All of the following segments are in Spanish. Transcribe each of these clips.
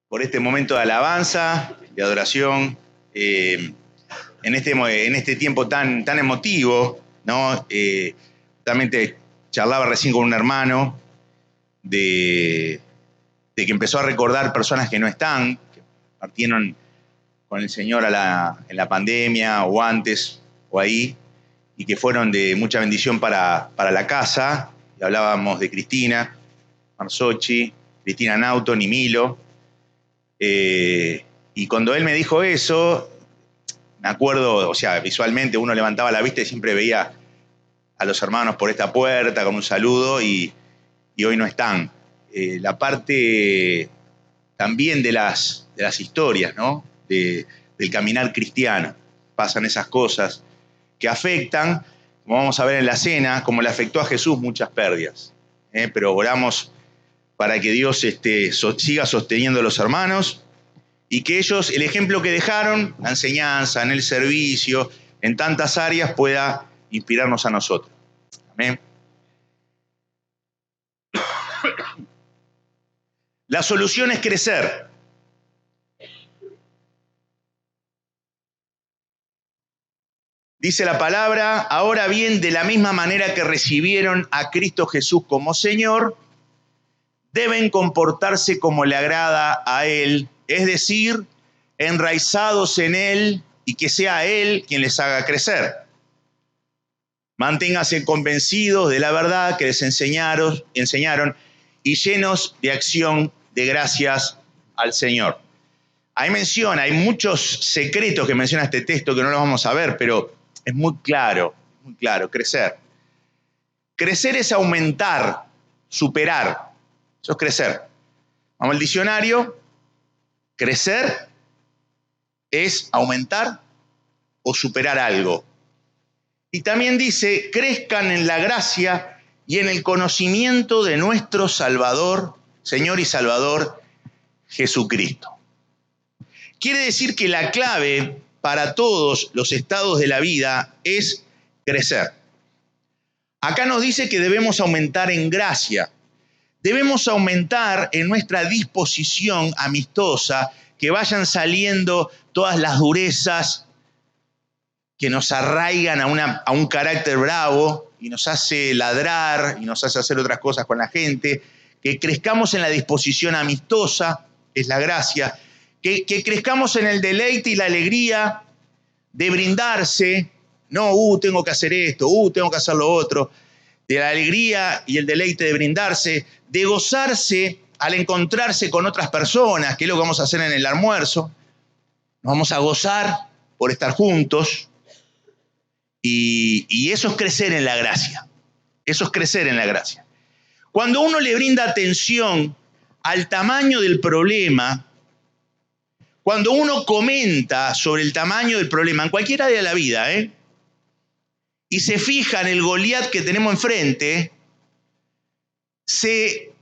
por este momento de alabanza, de adoración, en este tiempo tan emotivo, ¿no? Justamente charlaba recién con un hermano de que empezó a recordar personas que no están, que partieron con el Señor en la pandemia o antes o ahí, y que fueron de mucha bendición para la casa. Y hablábamos de Cristina Marzochi, Cristina Nauton y Milo. Y cuando él me dijo eso, me acuerdo, o sea, visualmente uno levantaba la vista y siempre veía a los hermanos por esta puerta con un saludo y hoy no están. La parte también de las historias, ¿no? Del caminar cristiano. Pasan esas cosas que afectan, como vamos a ver en la cena, como le afectó a Jesús muchas pérdidas. Pero oramos para que Dios siga sosteniendo a los hermanos y que ellos, el ejemplo que dejaron, la enseñanza, en el servicio, en tantas áreas, pueda inspirarnos a nosotros. Amén. La solución es crecer. Dice la palabra: ahora bien, de la misma manera que recibieron a Cristo Jesús como Señor, deben comportarse como le agrada a Él, es decir, enraizados en Él y que sea Él quien les haga crecer. Manténganse convencidos de la verdad que les enseñaron y llenos de acción de gracias al Señor. Ahí menciona, hay muchos secretos que menciona este texto que no los vamos a ver, pero es muy claro, crecer. Crecer es aumentar, superar, eso es crecer. Vamos al diccionario, crecer es aumentar o superar algo. Y también dice, crezcan en la gracia y en el conocimiento de nuestro Salvador, Señor y Salvador, Jesucristo. Quiere decir que la clave para todos los estados de la vida es crecer. Acá nos dice que debemos aumentar en gracia, debemos aumentar en nuestra disposición amistosa, que vayan saliendo todas las durezas que nos arraigan a un carácter bravo y nos hace ladrar y nos hace hacer otras cosas con la gente, que crezcamos en la disposición amistosa, es la gracia, que crezcamos en el deleite y la alegría de brindarse, no, tengo que hacer esto, tengo que hacer lo otro, de la alegría y el deleite de brindarse, de gozarse al encontrarse con otras personas, que es lo que vamos a hacer en el almuerzo. Nos vamos a gozar por estar juntos y eso es crecer en la gracia. Eso es crecer en la gracia. Cuando uno le brinda atención al tamaño del problema, cuando uno comenta sobre el tamaño del problema, en cualquier área de la vida, y se fija en el Goliat que tenemos enfrente, se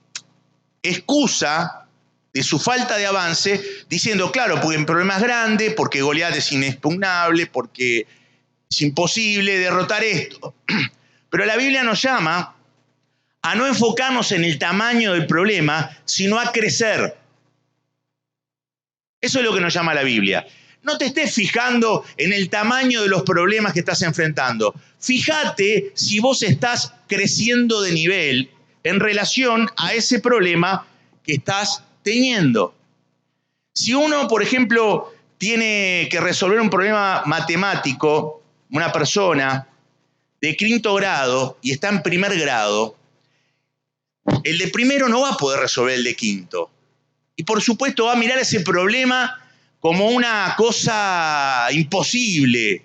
excusa de su falta de avance diciendo, claro, porque el problema es grande, porque Goliat es inexpugnable, porque es imposible derrotar esto. Pero la Biblia nos llama a no enfocarnos en el tamaño del problema, sino a crecer. Eso es lo que nos llama la Biblia. No te estés fijando en el tamaño de los problemas que estás enfrentando. Fíjate si vos estás creciendo de nivel en relación a ese problema que estás teniendo. Si uno, por ejemplo, tiene que resolver un problema matemático, una persona de quinto grado y está en primer grado, el de primero no va a poder resolver el de quinto. Y por supuesto va a mirar ese problema como una cosa imposible,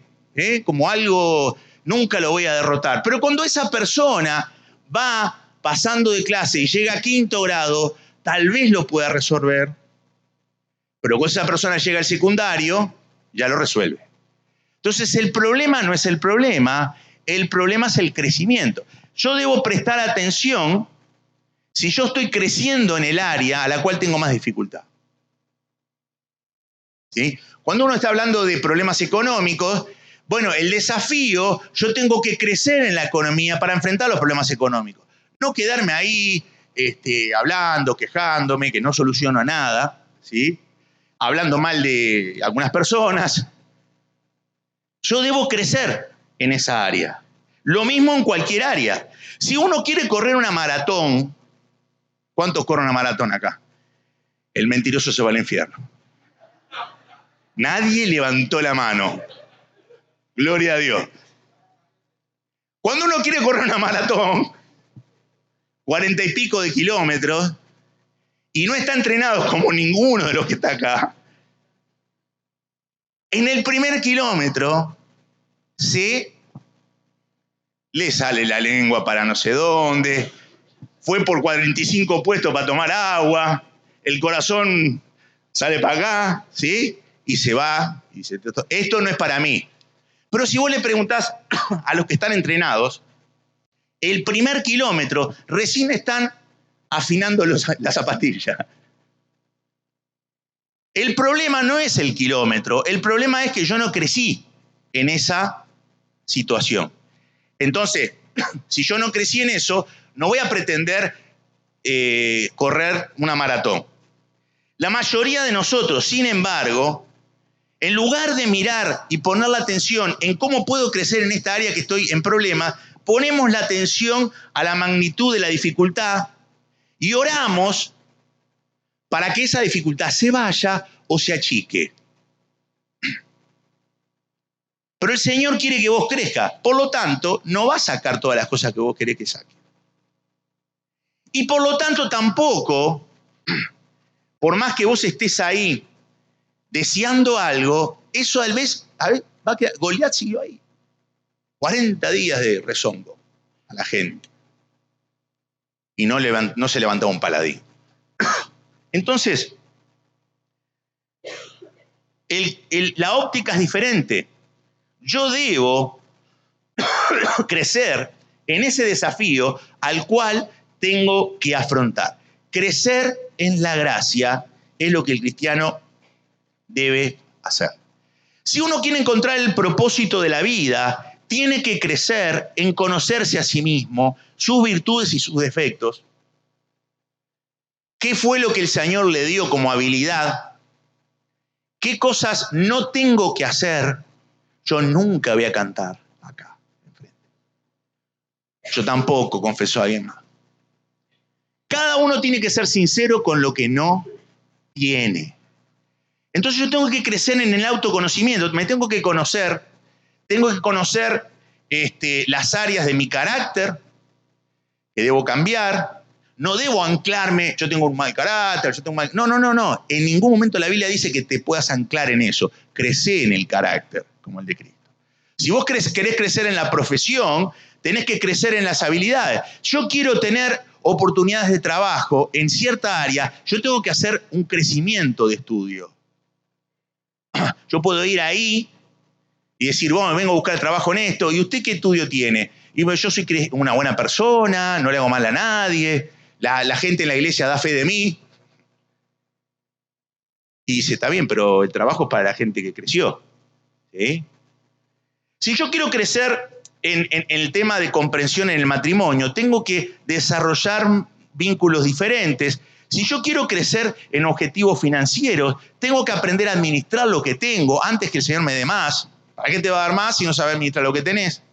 como algo, nunca lo voy a derrotar. Pero cuando esa persona va pasando de clase y llega a quinto grado, tal vez lo pueda resolver. Pero cuando esa persona llega al secundario, ya lo resuelve. Entonces el problema no es el problema es el crecimiento. Yo debo prestar atención si yo estoy creciendo en el área a la cual tengo más dificultad. ¿Sí? Cuando uno está hablando de problemas económicos, bueno, el desafío, yo tengo que crecer en la economía para enfrentar los problemas económicos. No quedarme ahí hablando, quejándome, que no soluciono nada. ¿sí? Hablando mal de algunas personas. Yo debo crecer en esa área. Lo mismo en cualquier área. Si uno quiere correr una maratón, ¿cuántos corren una maratón acá? El mentiroso se va al infierno. Nadie levantó la mano. Gloria a Dios. Cuando uno quiere correr una maratón, 40 y pico de kilómetros, y no está entrenado como ninguno de los que está acá, en el primer kilómetro se le sale la lengua para no sé dónde, fue por 45 puestos para tomar agua, el corazón sale para acá, ¿sí? Y se va. Y dice, esto no es para mí. Pero si vos le preguntás a los que están entrenados, el primer kilómetro recién están afinando la zapatilla. El problema no es el kilómetro, el problema es que yo no crecí en esa situación. Entonces, si yo no crecí en eso, no voy a pretender correr una maratón. La mayoría de nosotros, sin embargo, en lugar de mirar y poner la atención en cómo puedo crecer en esta área que estoy en problema, ponemos la atención a la magnitud de la dificultad y oramos para que esa dificultad se vaya o se achique. Pero el Señor quiere que vos crezcas, por lo tanto, no va a sacar todas las cosas que vos querés que saque. Y por lo tanto tampoco, por más que vos estés ahí deseando algo, eso tal vez, va a quedar. Goliat siguió ahí. 40 días de rezongo a la gente. Y no se levantaba un paladín. Entonces, la óptica es diferente. Yo debo crecer en ese desafío al cual tengo que afrontar. Crecer en la gracia es lo que el cristiano debe hacer. Si uno quiere encontrar el propósito de la vida, tiene que crecer en conocerse a sí mismo, sus virtudes y sus defectos. ¿Qué fue lo que el Señor le dio como habilidad? ¿Qué cosas no tengo que hacer? Yo nunca voy a cantar acá enfrente. Yo tampoco, confesó alguien más. Cada uno tiene que ser sincero con lo que no tiene. Entonces yo tengo que crecer en el autoconocimiento, me tengo que conocer las áreas de mi carácter que debo cambiar. No debo anclarme, yo tengo un mal carácter, No. En ningún momento la Biblia dice que te puedas anclar en eso. Crecé en el carácter, como el de Cristo. Si vos querés crecer en la profesión, tenés que crecer en las habilidades. Yo quiero tener oportunidades de trabajo en cierta área, yo tengo que hacer un crecimiento de estudio. Yo puedo ir ahí y decir, bueno, vengo a buscar trabajo en esto, ¿y usted qué estudio tiene? Y bueno, yo soy una buena persona, no le hago mal a nadie, la gente en la iglesia da fe de mí. Y dice, está bien, pero el trabajo es para la gente que creció. ¿Sí? Si yo quiero crecer en el tema de comprensión en el matrimonio, tengo que desarrollar vínculos diferentes. Si yo quiero crecer en objetivos financieros, tengo que aprender a administrar lo que tengo antes que el Señor me dé más. ¿Para qué te va a dar más si no sabes administrar lo que tenés?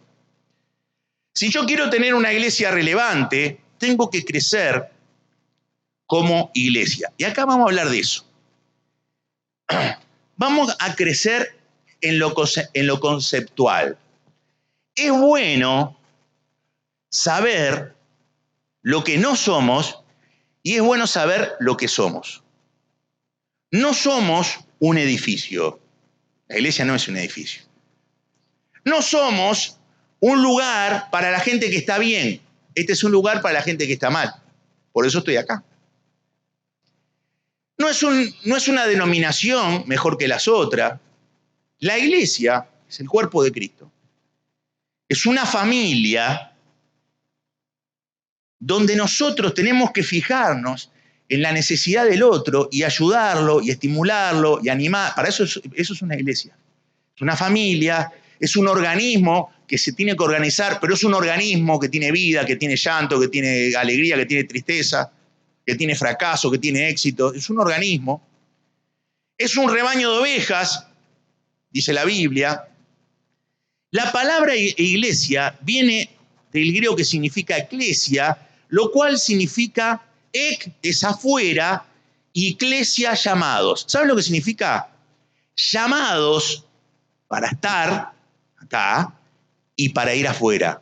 Si yo quiero tener una iglesia relevante, tengo que crecer como iglesia. Y acá vamos a hablar de eso. Vamos a crecer en lo conceptual. Es bueno saber lo que no somos y es bueno saber lo que somos. No somos un edificio. La iglesia no es un edificio. No somos un lugar para la gente que está bien. Este es un lugar para la gente que está mal. Por eso estoy acá. No es una denominación mejor que las otras. La iglesia es el cuerpo de Cristo. Es una familia donde nosotros tenemos que fijarnos en la necesidad del otro y ayudarlo y estimularlo y animar. Para eso es una iglesia. Es una familia, es un organismo que se tiene que organizar, pero es un organismo que tiene vida, que tiene llanto, que tiene alegría, que tiene tristeza, que tiene fracaso, que tiene éxito. Es un organismo. Es un rebaño de ovejas, dice la Biblia. La palabra iglesia viene del griego que significa eclesia, lo cual significa ek es afuera y eclesia llamados. ¿Sabes lo que significa? Llamados para estar acá y para ir afuera.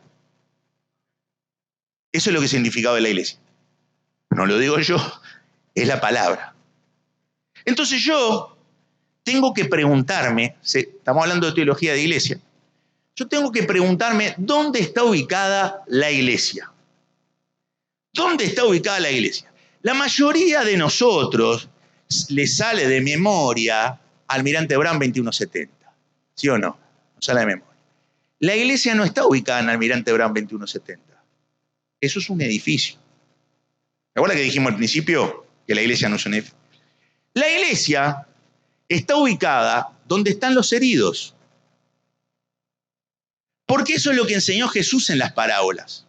Eso es lo que significaba de la iglesia. No lo digo yo, es la palabra. Entonces yo tengo que preguntarme, estamos hablando de teología de iglesia, yo tengo que preguntarme dónde está ubicada la iglesia. ¿Dónde está ubicada la iglesia? La mayoría de nosotros le sale de memoria Almirante Brown 2170. ¿Sí o no? No sale de memoria. La iglesia no está ubicada en Almirante Brown 2170. Eso es un edificio. ¿Te acuerdas que dijimos al principio que la iglesia no es un edificio? La iglesia está ubicada donde están los heridos. Porque eso es lo que enseñó Jesús en las parábolas.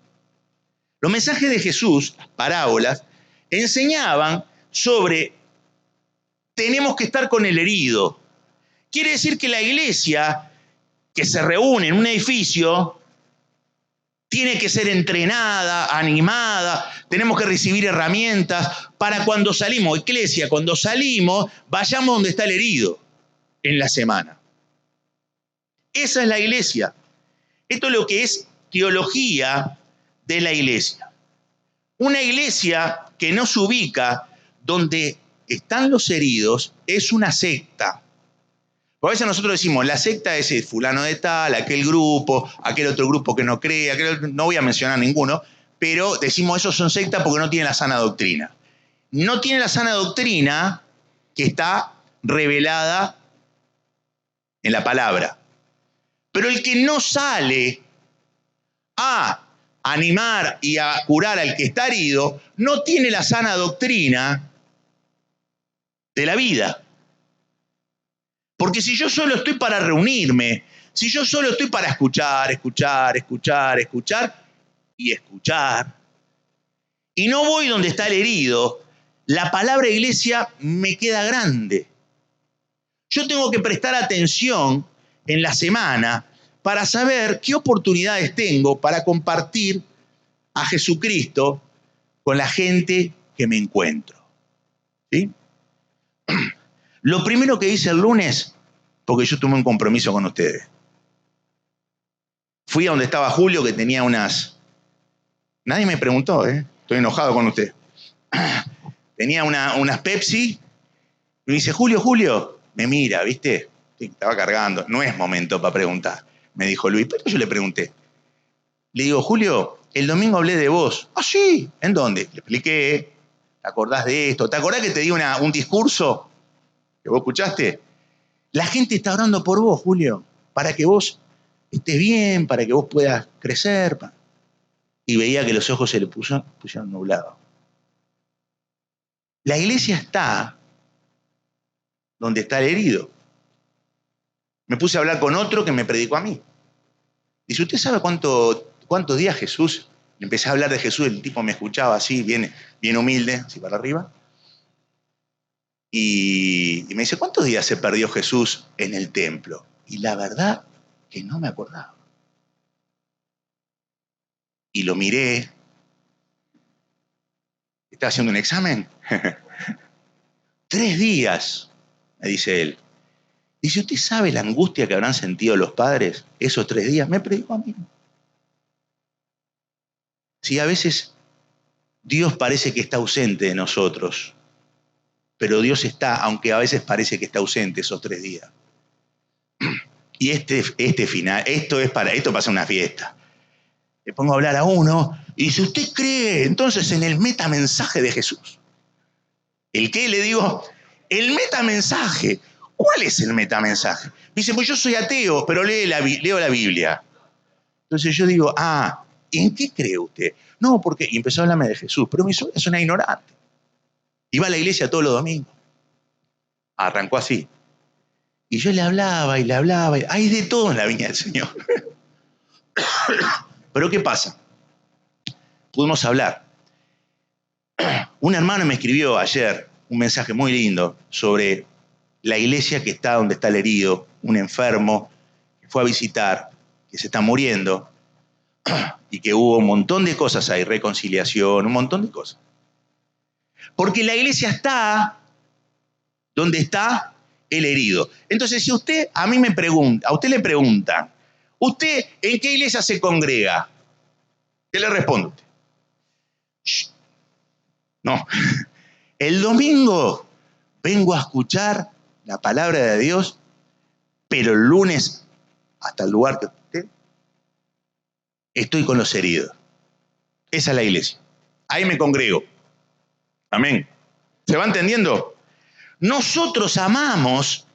Los mensajes de Jesús, las parábolas, enseñaban sobre tenemos que estar con el herido. Quiere decir que la iglesia que se reúne en un edificio tiene que ser entrenada, animada, tenemos que recibir herramientas para cuando salimos, iglesia, cuando salimos, vayamos donde está el herido en la semana. Esa es la iglesia. Esto es lo que es teología de la iglesia. Una iglesia que no se ubica donde están los heridos es una secta. Por a veces nosotros decimos, la secta es el fulano de tal, aquel grupo, aquel otro grupo que no cree, no voy a mencionar ninguno, pero decimos esos son sectas porque no tienen la sana doctrina. No tiene la sana doctrina que está revelada en la palabra. Pero el que no sale a animar y a curar al que está herido, no tiene la sana doctrina de la vida. Porque si yo solo estoy para reunirme, si yo solo estoy para escuchar, y no voy donde está el herido, la palabra iglesia me queda grande. Yo tengo que prestar atención en la semana para saber qué oportunidades tengo para compartir a Jesucristo con la gente que me encuentro. ¿Sí? Lo primero que hice el lunes, porque yo tomé un compromiso con ustedes, fui a donde estaba Julio, que tenía unas... Nadie me preguntó, estoy enojado con usted. Tenía unas Pepsi, y me dice, Julio, me mira, ¿viste? Sí, estaba cargando, no es momento para preguntar, me dijo Luis, pero yo le pregunté. Le digo, Julio, el domingo hablé de vos. Ah, sí, ¿en dónde? Le expliqué, ¿te acordás de esto? ¿Te acordás que te di un discurso que vos escuchaste? La gente está orando por vos, Julio, para que vos estés bien, para que vos puedas crecer. Y veía que los ojos se le pusieron nublados. La iglesia está donde está el herido. Me puse a hablar con otro que me predicó a mí. Dice, ¿usted sabe cuántos días Jesús? Le empecé a hablar de Jesús, el tipo me escuchaba así, bien humilde, así para arriba. Y me dice, ¿cuántos días se perdió Jesús en el templo? Y la verdad que no me acordaba. Y lo miré. ¿Estaba haciendo un examen? 3 días, me dice él. Dice, ¿usted sabe la angustia que habrán sentido los padres esos 3 días? Me predicó a mí. Sí, a veces Dios parece que está ausente de nosotros, pero Dios está, aunque a veces parece que está ausente esos 3 días. Y este final, esto pasa una fiesta. Le pongo a hablar a uno y dice, ¿usted cree entonces en el metamensaje de Jesús? ¿El qué? Le digo, el metamensaje. ¿Cuál es el metamensaje? Dice, pues yo soy ateo, pero leo la Biblia. Entonces yo digo, ¿en qué cree usted? No, porque... Y empezó a hablarme de Jesús, pero mi suegra es una ignorante. Iba a la iglesia todos los domingos. Arrancó así. Y yo le hablaba. Hay de todo en la viña del Señor. Pero ¿qué pasa? Pudimos hablar. Un hermano me escribió ayer un mensaje muy lindo sobre la iglesia que está donde está el herido, un enfermo que fue a visitar, que se está muriendo, y que hubo un montón de cosas ahí, reconciliación, un montón de cosas. Porque la iglesia está donde está el herido. Entonces, si usted a mí me pregunta, a usted le pregunta, ¿usted en qué iglesia se congrega? ¿Qué le responde usted? Shh. No. El domingo vengo a escuchar la palabra de Dios, pero el lunes, hasta el lugar que esté, estoy con los heridos. Esa es la iglesia. Ahí me congrego. Amén. ¿Se va entendiendo? Nosotros amamos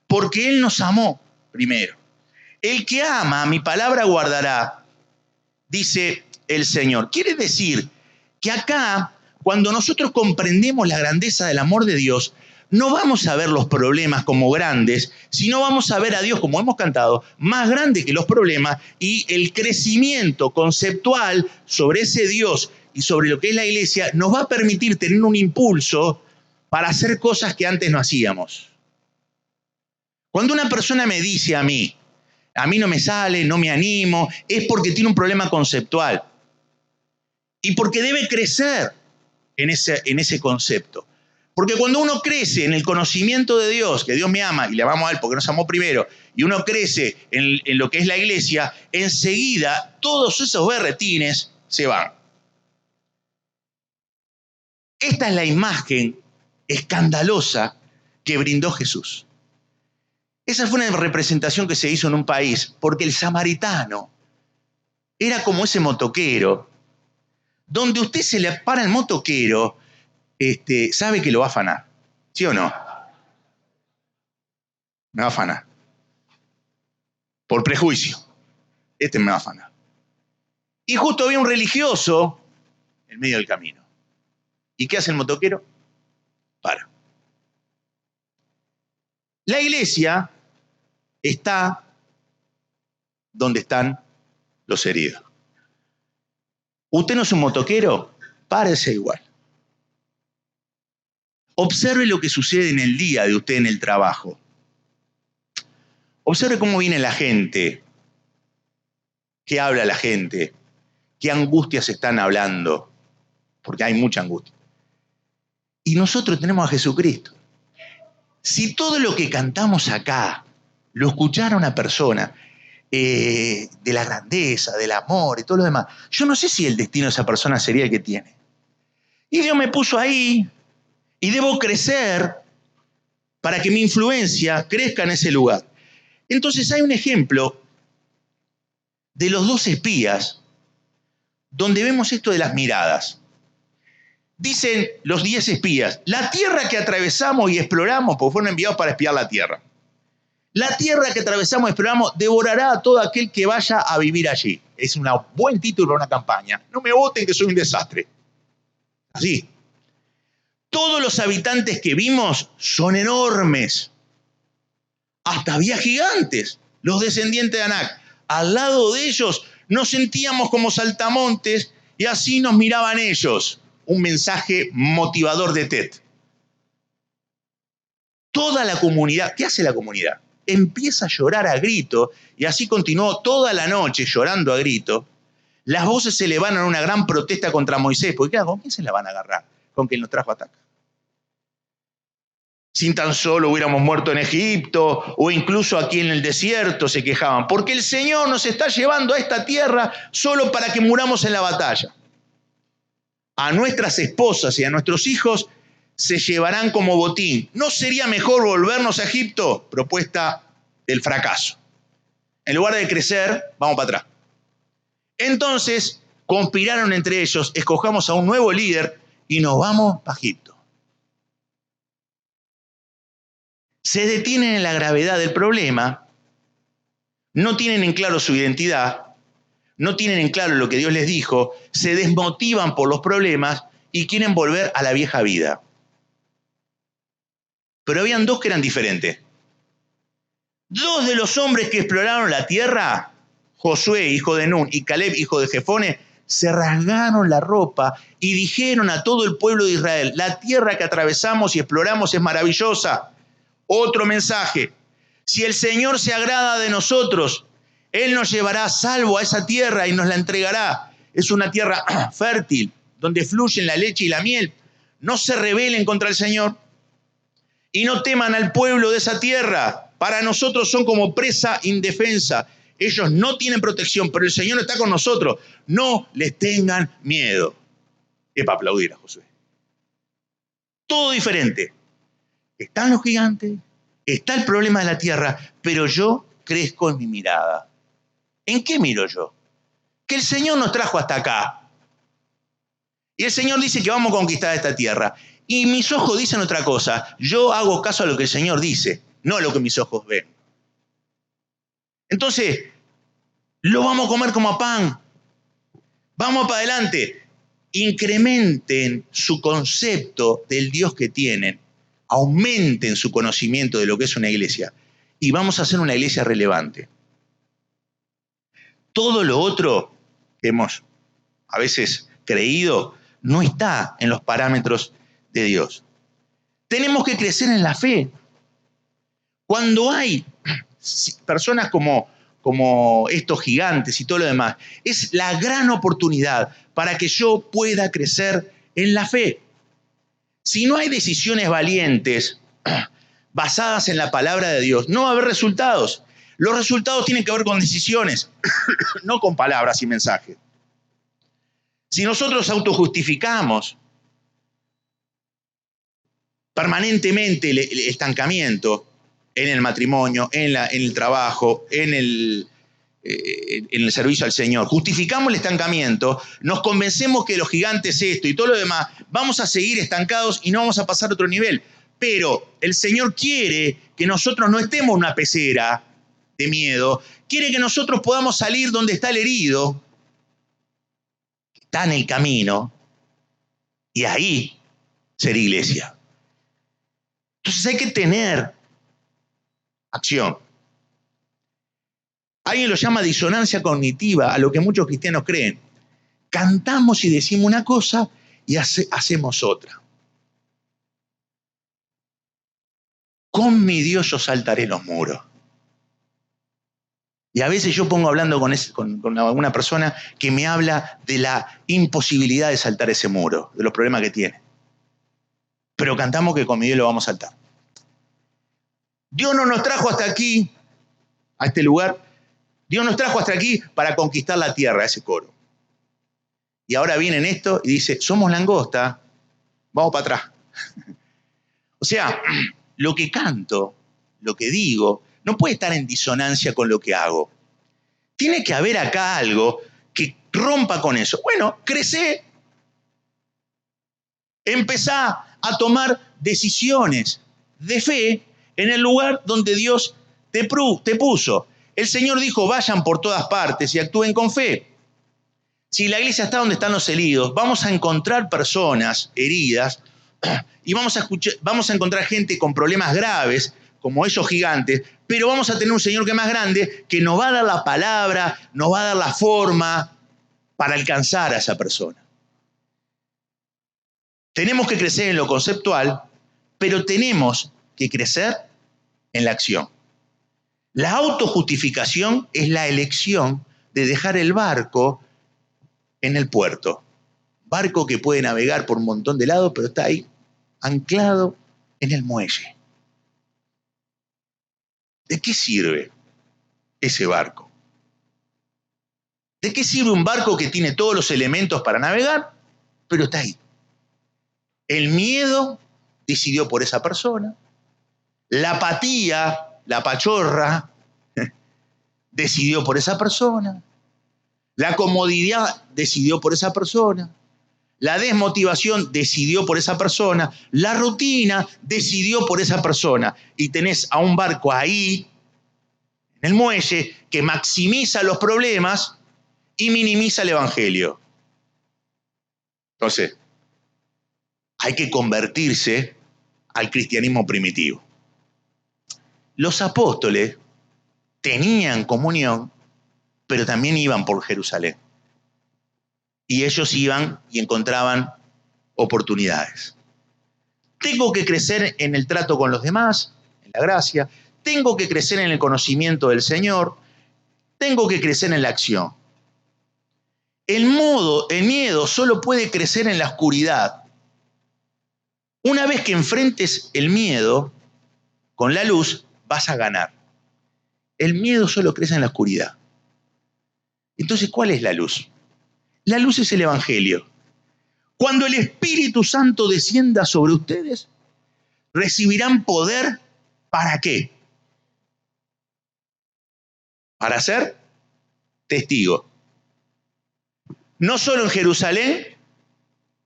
porque Él nos amó primero. El que ama, mi palabra guardará, dice el Señor. Quiere decir que acá, cuando nosotros comprendemos la grandeza del amor de Dios, no vamos a ver los problemas como grandes, sino vamos a ver a Dios, como hemos cantado, más grande que los problemas, y el crecimiento conceptual sobre ese Dios y sobre lo que es la iglesia nos va a permitir tener un impulso para hacer cosas que antes no hacíamos. Cuando una persona me dice a mí no me sale, no me animo, es porque tiene un problema conceptual y porque debe crecer en ese concepto. Porque cuando uno crece en el conocimiento de Dios, que Dios me ama y le amamos a Él porque nos amó primero, y uno crece en lo que es la iglesia, enseguida todos esos berretines se van. Esta es la imagen escandalosa que brindó Jesús. Esa fue una representación que se hizo en un país, porque el samaritano era como ese motoquero, donde usted se le para el motoquero, sabe que lo va a afanar, ¿sí o no? Me va a afanar. Por prejuicio. Me va a afanar. Y justo había un religioso en medio del camino. ¿Y qué hace el motoquero? Para. La iglesia está donde están los heridos. ¿Usted no es un motoquero? Párese igual. Observe lo que sucede en el día de usted en el trabajo. Observe cómo viene la gente, qué habla la gente, qué angustias están hablando, porque hay mucha angustia. Y nosotros tenemos a Jesucristo. Si todo lo que cantamos acá lo escuchara una persona de la grandeza, del amor y todo lo demás, yo no sé si el destino de esa persona sería el que tiene. Y Dios me puso ahí y debo crecer para que mi influencia crezca en ese lugar. Entonces hay un ejemplo de los 2 espías donde vemos esto de las miradas. Dicen los 10 espías, la tierra que atravesamos y exploramos, porque fueron enviados para espiar la tierra. La tierra que atravesamos y exploramos devorará a todo aquel que vaya a vivir allí. Es un buen título para una campaña. No me voten que soy un desastre. Así. Todos los habitantes que vimos son enormes. Hasta había gigantes, los descendientes de Anak. Al lado de ellos nos sentíamos como saltamontes y así nos miraban ellos. Un mensaje motivador de TED. Toda la comunidad, ¿qué hace la comunidad? Empieza a llorar a grito y así continuó toda la noche llorando a grito. Las voces se elevan en una gran protesta contra Moisés, porque ¿con quién se la van a agarrar? Con quien nos trajo ataque. Sin tan solo hubiéramos muerto en Egipto o incluso aquí en el desierto, se quejaban, porque el Señor nos está llevando a esta tierra solo para que muramos en la batalla. A nuestras esposas y a nuestros hijos se llevarán como botín. ¿No sería mejor volvernos a Egipto? Propuesta del fracaso. En lugar de crecer, vamos para atrás. Entonces, conspiraron entre ellos, escojamos a un nuevo líder y nos vamos a Egipto. Se detienen en la gravedad del problema, no tienen en claro su identidad, no tienen en claro lo que Dios les dijo, se desmotivan por los problemas y quieren volver a la vieja vida. Pero habían 2 que eran diferentes. 2 de los hombres que exploraron la tierra, Josué, hijo de Nun, y Caleb, hijo de Jefone, se rasgaron la ropa y dijeron a todo el pueblo de Israel, la tierra que atravesamos y exploramos es maravillosa. Otro mensaje. Si el Señor se agrada de nosotros, Él nos llevará salvo a esa tierra y nos la entregará. Es una tierra fértil, donde fluyen la leche y la miel. No se rebelen contra el Señor y no teman al pueblo de esa tierra. Para nosotros son como presa indefensa. Ellos no tienen protección, pero el Señor está con nosotros. No les tengan miedo. Es para aplaudir a Josué. Todo diferente. Están los gigantes, está el problema de la tierra, pero yo crezco en mi mirada. ¿En qué miro yo? Que el Señor nos trajo hasta acá. Y el Señor dice que vamos a conquistar esta tierra. Y mis ojos dicen otra cosa. Yo hago caso a lo que el Señor dice, no a lo que mis ojos ven. Entonces, lo vamos a comer como a pan. Vamos para adelante. Incrementen su concepto del Dios que tienen. Aumenten su conocimiento de lo que es una iglesia. Y vamos a hacer una iglesia relevante. Todo lo otro que hemos a veces creído no está en los parámetros de Dios. Tenemos que crecer en la fe. Cuando hay personas como estos gigantes y todo lo demás, es la gran oportunidad para que yo pueda crecer en la fe. Si no hay decisiones valientes basadas en la palabra de Dios, no va a haber resultados. Los resultados tienen que ver con decisiones, no con palabras y mensajes. Si nosotros autojustificamos permanentemente el estancamiento en el matrimonio, en el trabajo, en el servicio al Señor, justificamos el estancamiento, nos convencemos que los gigantes esto y todo lo demás, vamos a seguir estancados y no vamos a pasar a otro nivel. Pero el Señor quiere que nosotros no estemos en una pecera de miedo, quiere que nosotros podamos salir donde está el herido, que está en el camino, y ahí ser iglesia. Entonces hay que tener acción. Alguien lo llama disonancia cognitiva, a lo que muchos cristianos creen. Cantamos y decimos una cosa y hacemos otra. Con mi Dios yo saltaré los muros. Y a veces yo pongo hablando con alguna persona que me habla de la imposibilidad de saltar ese muro, de los problemas que tiene. Pero cantamos que con mi Dios lo vamos a saltar. Dios no nos trajo hasta aquí, a este lugar. Dios nos trajo hasta aquí para conquistar la tierra, ese coro. Y ahora viene esto y dice, somos langosta, vamos para atrás. O sea, lo que canto, lo que digo, no puede estar en disonancia con lo que hago. Tiene que haber acá algo que rompa con eso. Bueno, crecé. Empezá a tomar decisiones de fe en el lugar donde Dios te puso. El Señor dijo, vayan por todas partes y actúen con fe. Si la iglesia está donde están los heridos, vamos a encontrar personas heridas y vamos a encontrar gente con problemas graves, como esos gigantes, pero vamos a tener un Señor que es más grande, que nos va a dar la palabra, nos va a dar la forma para alcanzar a esa persona. Tenemos que crecer en lo conceptual, pero tenemos que crecer en la acción. La autojustificación es la elección de dejar el barco en el puerto. Barco que puede navegar por un montón de lados, pero está ahí, anclado en el muelle. ¿De qué sirve ese barco? ¿De qué sirve un barco que tiene todos los elementos para navegar, pero está ahí? El miedo decidió por esa persona. La apatía, la pachorra, decidió por esa persona. La comodidad decidió por esa persona. La desmotivación decidió por esa persona. La rutina decidió por esa persona. Y tenés a un barco ahí, en el muelle, que maximiza los problemas y minimiza el evangelio. Entonces, hay que convertirse al cristianismo primitivo. Los apóstoles tenían comunión, pero también iban por Jerusalén. Y ellos iban y encontraban oportunidades. Tengo que crecer en el trato con los demás, en en la gracia, tengo que crecer en el conocimiento del Señor, tengo que crecer en la acción. El miedo solo puede crecer en la oscuridad. Una vez que enfrentes el miedo con la luz, vas a ganar. El miedo solo crece en la oscuridad. Entonces, ¿cuál es la luz? La luz es el Evangelio. Cuando el Espíritu Santo descienda sobre ustedes, recibirán poder, ¿para qué? Para ser testigos. No solo en Jerusalén,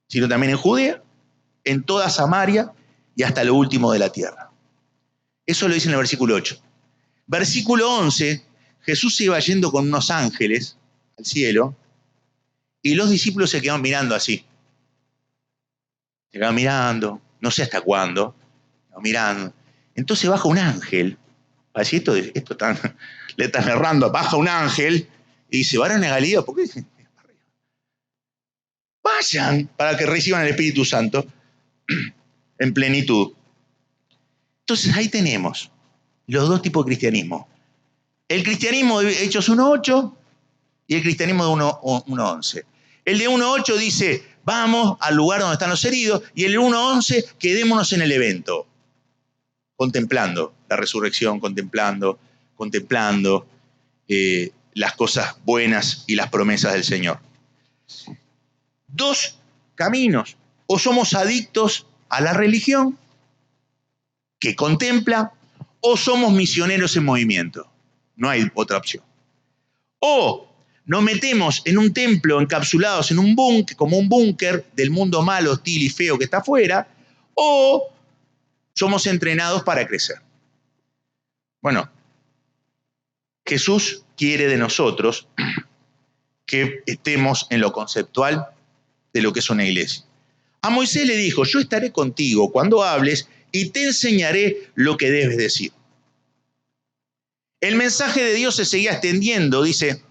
sino también en Judea, en toda Samaria y hasta lo último de la tierra. Eso lo dice en el versículo 8. Versículo 11, Jesús se iba yendo con unos ángeles al cielo y los discípulos se quedaban mirando así. Se quedaban mirando, no sé hasta cuándo, mirando. Entonces baja un ángel, para decir esto le están errando, baja un ángel y dice, varones de Galilea, ¿por qué dicen? Vayan para que reciban el Espíritu Santo en plenitud. Entonces ahí tenemos los dos tipos de cristianismo. El cristianismo de Hechos 1.8 y el cristianismo de 1.11. El de 1.8 dice, vamos al lugar donde están los heridos, y el 1.11, quedémonos en el evento, contemplando la resurrección, contemplando las cosas buenas y las promesas del Señor. Dos caminos. O somos adictos a la religión, que contempla, o somos misioneros en movimiento. No hay otra opción. O nos metemos en un templo encapsulados en un búnker, como un búnker del mundo malo, hostil y feo que está afuera, o somos entrenados para crecer. Bueno, Jesús quiere de nosotros que estemos en lo conceptual de lo que es una iglesia. A Moisés le dijo, yo estaré contigo cuando hables y te enseñaré lo que debes decir. El mensaje de Dios se seguía extendiendo, dice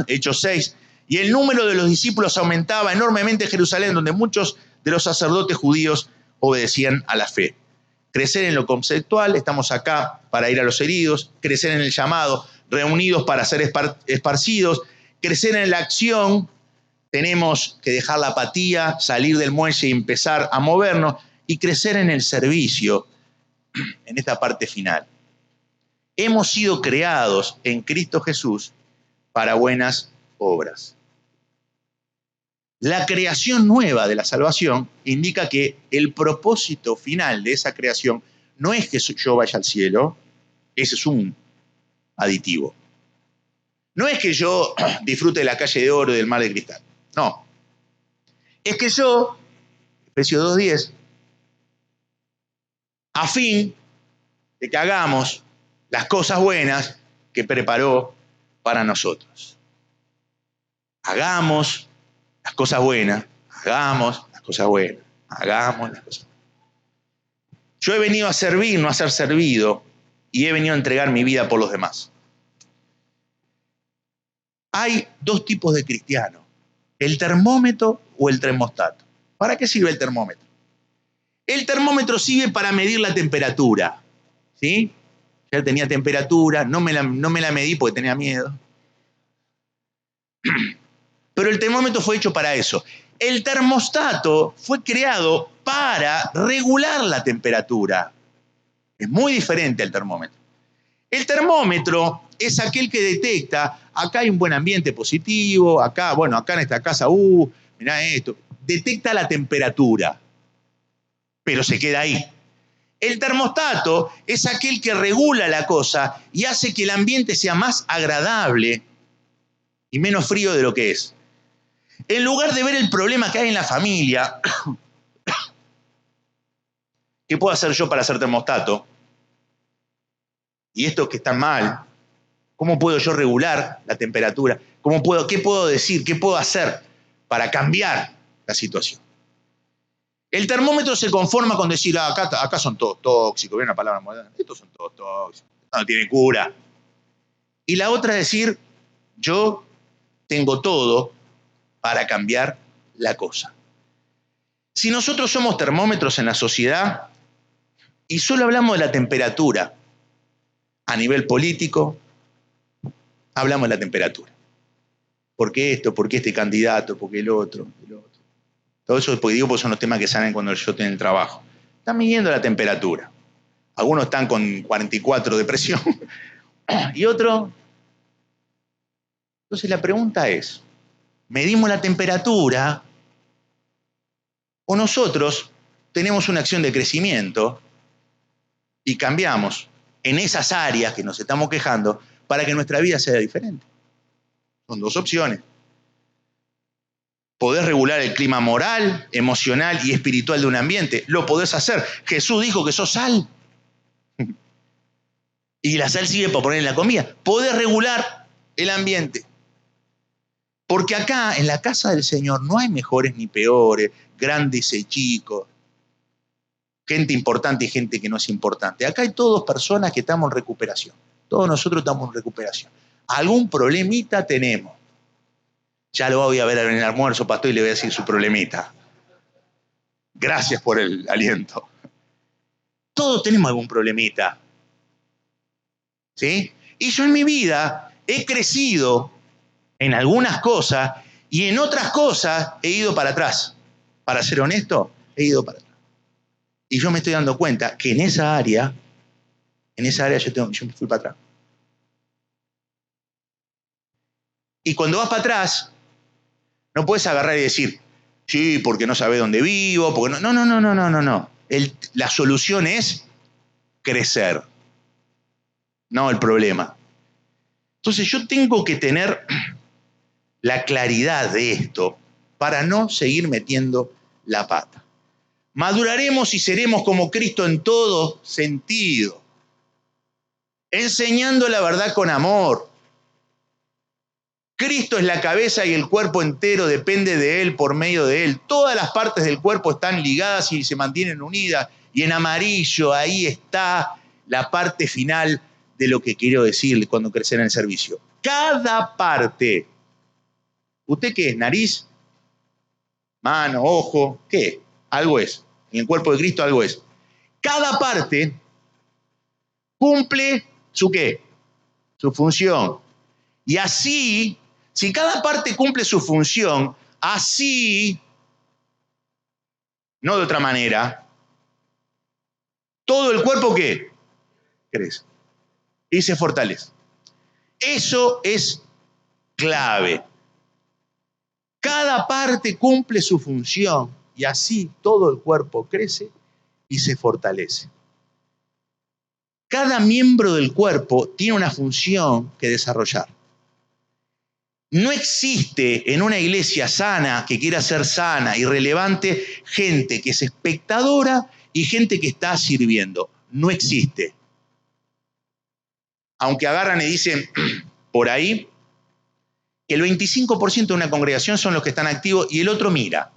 Hechos 6, y el número de los discípulos aumentaba enormemente en Jerusalén, donde muchos de los sacerdotes judíos obedecían a la fe. Crecer en lo conceptual, estamos acá para ir a los heridos, crecer en el llamado, reunidos para ser esparcidos, crecer en la acción, tenemos que dejar la apatía, salir del muelle y empezar a movernos, y crecer en el servicio, en esta parte final. Hemos sido creados en Cristo Jesús para buenas obras. La creación nueva de la salvación indica que el propósito final de esa creación no es que yo vaya al cielo, ese es un aditivo. No es que yo disfrute de la calle de oro y del mar de cristal, no. Es que yo, Efesios 2:10, a fin de que hagamos las cosas buenas que preparó para nosotros. Hagamos las cosas buenas, hagamos las cosas buenas, hagamos las cosas buenas. Yo he venido a servir, no a ser servido, y he venido a entregar mi vida por los demás. Hay dos tipos de cristianos, el termómetro o el termostato. ¿Para qué sirve el termómetro? El termómetro sirve para medir la temperatura, ¿sí? Ya tenía temperatura, no me la medí porque tenía miedo. Pero el termómetro fue hecho para eso. El termostato fue creado para regular la temperatura. Es muy diferente al termómetro. El termómetro es aquel que detecta, acá hay un buen ambiente positivo, acá en esta casa, mirá esto. Detecta la temperatura, pero se queda ahí. El termostato es aquel que regula la cosa y hace que el ambiente sea más agradable y menos frío de lo que es. En lugar de ver el problema que hay en la familia, ¿qué puedo hacer yo para ser termostato? Y estos que están mal, ¿cómo puedo yo regular la temperatura? ¿Qué puedo decir? ¿Qué puedo hacer para cambiar la situación? El termómetro se conforma con decir, acá son todos tóxicos, viene una palabra moderna, estos son todos tóxicos, no tienen cura. Y la otra es decir, yo tengo todo para cambiar la cosa. Si nosotros somos termómetros en la sociedad y solo hablamos de la temperatura, a nivel político, hablamos de la temperatura. ¿Por qué esto? ¿Por qué este candidato? ¿Por qué el otro? Todo eso porque son los temas que salen cuando yo estoy en el trabajo. Están midiendo la temperatura. Algunos están con 44 de presión y otros. Entonces la pregunta es, ¿medimos la temperatura o nosotros tenemos una acción de crecimiento y cambiamos en esas áreas que nos estamos quejando para que nuestra vida sea diferente? Son dos opciones. Podés regular el clima moral, emocional y espiritual de un ambiente. Lo podés hacer. Jesús dijo que sos sal. Y la sal sirve para poner en la comida. Podés regular el ambiente. Porque acá, en la casa del Señor, no hay mejores ni peores, grandes y chicos, gente importante y gente que no es importante. Acá hay todas personas que estamos en recuperación. Todos nosotros estamos en recuperación. Algún problemita tenemos. Ya lo voy a ver en el almuerzo, pastor, y le voy a decir su problemita. Gracias por el aliento. Todos tenemos algún problemita. ¿Sí? Y yo en mi vida he crecido en algunas cosas y en otras cosas he ido para atrás. Para ser honesto, he ido para atrás. Y yo me estoy dando cuenta que en esa área yo me fui para atrás. Y cuando vas para atrás, no puedes agarrar y decir, sí, porque no sabes dónde vivo, porque no. La solución es crecer, no el problema. Entonces yo tengo que tener la claridad de esto para no seguir metiendo la pata. Maduraremos y seremos como Cristo en todo sentido, enseñando la verdad con amor. Cristo es la cabeza y el cuerpo entero depende de Él por medio de Él. Todas las partes del cuerpo están ligadas y se mantienen unidas. Y en amarillo ahí está la parte final de lo que quiero decir cuando crecer en el servicio. Cada parte. ¿Usted qué es? ¿Nariz? ¿Mano? ¿Ojo? ¿Qué? Algo es. En el cuerpo de Cristo algo es. Cada parte cumple su ¿qué? Su función. Y así, si cada parte cumple su función, así, no de otra manera, todo el cuerpo ¿qué? Crece y se fortalece. Eso es clave. Cada parte cumple su función y así todo el cuerpo crece y se fortalece. Cada miembro del cuerpo tiene una función que desarrollar. No existe en una iglesia sana, que quiera ser sana y relevante, gente que es espectadora y gente que está sirviendo. No existe. Aunque agarran y dicen por ahí que el 25% de una congregación son los que están activos y el otro mira.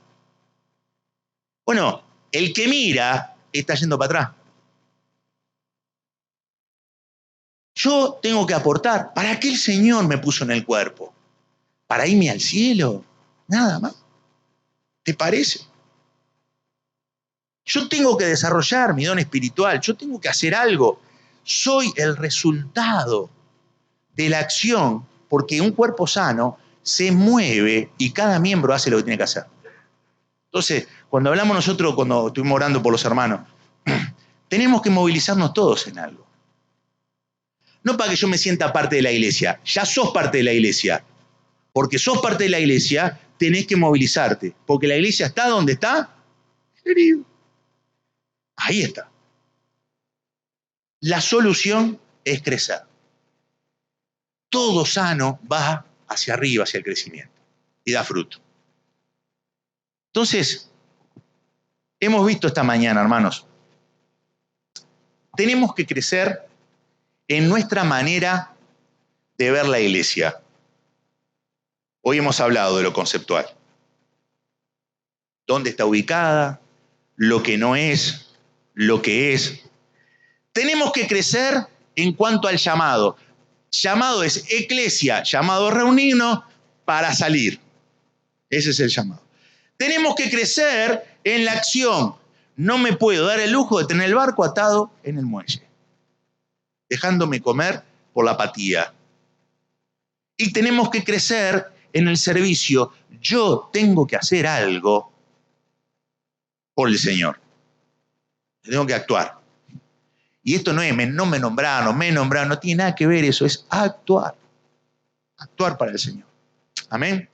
Bueno, el que mira está yendo para atrás. Yo tengo que aportar. ¿Para qué el Señor me puso en el cuerpo? ¿Para irme al cielo? Nada más. ¿Te parece? Yo tengo que desarrollar mi don espiritual. Yo tengo que hacer algo. Soy el resultado de la acción, porque un cuerpo sano se mueve y cada miembro hace lo que tiene que hacer. Entonces, cuando hablamos nosotros, cuando estuvimos orando por los hermanos, tenemos que movilizarnos todos en algo. No para que yo me sienta parte de la iglesia. Ya sos parte de la iglesia. Porque sos parte de la iglesia, tenés que movilizarte. Porque la iglesia está donde está, querido. Ahí está. La solución es crecer. Todo sano va hacia arriba, hacia el crecimiento. Y da fruto. Entonces, hemos visto esta mañana, hermanos, tenemos que crecer en nuestra manera de ver la iglesia. Hoy hemos hablado de lo conceptual. ¿Dónde está ubicada? Lo que no es, lo que es. Tenemos que crecer en cuanto al llamado. Llamado es eclesia, llamado a reunirnos para salir. Ese es el llamado. Tenemos que crecer en la acción. No me puedo dar el lujo de tener el barco atado en el muelle. dejándome comer por la apatía. Y tenemos que crecer en el servicio. Yo tengo que hacer algo por el Señor. Tengo que actuar. Y esto no es, no me nombraron, no tiene nada que ver eso, es actuar. Actuar para el Señor. Amén.